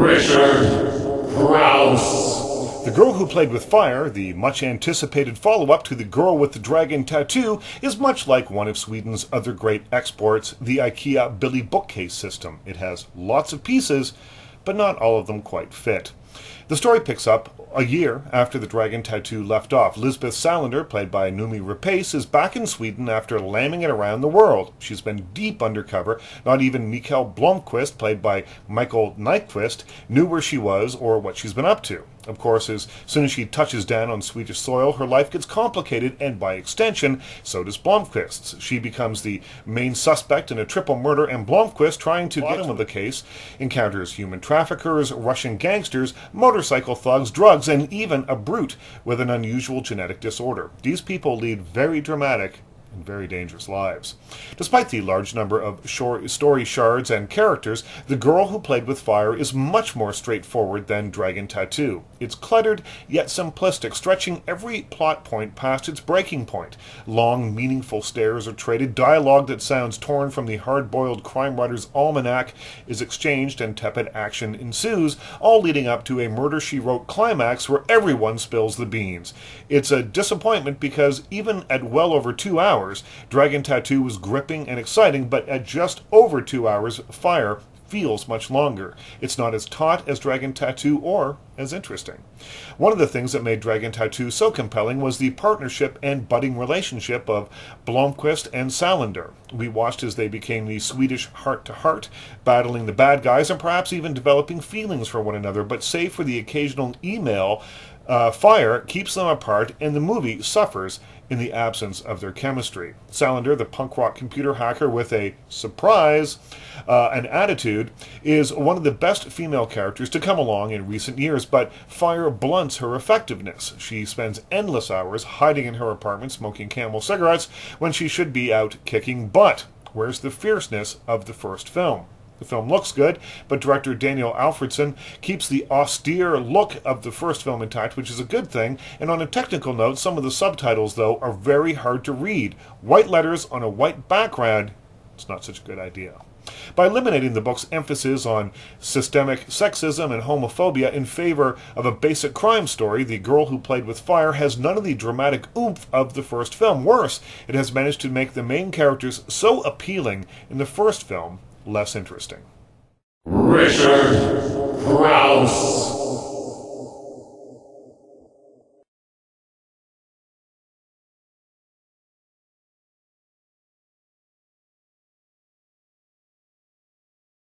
Crouse. The Girl Who Played with Fire, the much-anticipated follow-up to The Girl with the Dragon Tattoo, is much like one of Sweden's other great exports, the IKEA Billy bookcase system. It has lots of pieces, but not all of them quite fit. The story picks up a year after the Dragon Tattoo left off. Lisbeth Salander, played by Noomi Rapace, is back in Sweden after lambing it around the world. She's been deep undercover. Not even Mikael Blomkvist, played by Michael Nyqvist, knew where she was or what she's been up to. Of course, as soon as she touches down on Swedish soil, her life gets complicated, and by extension, so does Blomkvist's. She becomes the main suspect in a triple murder, and Blomkvist, trying to get to the bottom of the case, encounters human traffickers, Russian gangsters, motorcycle thugs, drugs, and even a brute with an unusual genetic disorder. These people lead very dramatic and very dangerous lives. Despite the large number of story shards and characters, The Girl Who Played with Fire is much more straightforward than Dragon Tattoo. It's cluttered yet simplistic, stretching every plot point past its breaking point. Long, meaningful stares are traded, dialogue that sounds torn from the hard-boiled crime writer's almanac is exchanged, and tepid action ensues, all leading up to a murder-she-wrote climax where everyone spills the beans. It's a disappointment because even at well over 2 hours, Dragon Tattoo was gripping and exciting, but at just over 2 hours, Fire feels much longer. It's not as taut as Dragon Tattoo or as interesting. One of the things that made Dragon Tattoo so compelling was the partnership and budding relationship of Blomkvist and Salander. We watched as they became the Swedish heart-to-heart, battling the bad guys and perhaps even developing feelings for one another, but save for the occasional email, Fire keeps them apart, and the movie suffers in the absence of their chemistry. Salander, the punk rock computer hacker with a surprise, an attitude, is one of the best female characters to come along in recent years, but Fire blunts her effectiveness. She spends endless hours hiding in her apartment smoking Camel cigarettes when she should be out kicking butt. Where's the fierceness of the first film? The film looks good, but director Daniel Alfredson keeps the austere look of the first film intact, which is a good thing, and on a technical note, some of the subtitles, though, are very hard to read. White letters on a white background, it's not such a good idea. By eliminating the book's emphasis on systemic sexism and homophobia in favor of a basic crime story, The Girl Who Played with Fire has none of the dramatic oomph of the first film. Worse, it has managed to make the main characters so appealing in the first film less interesting. Crouse.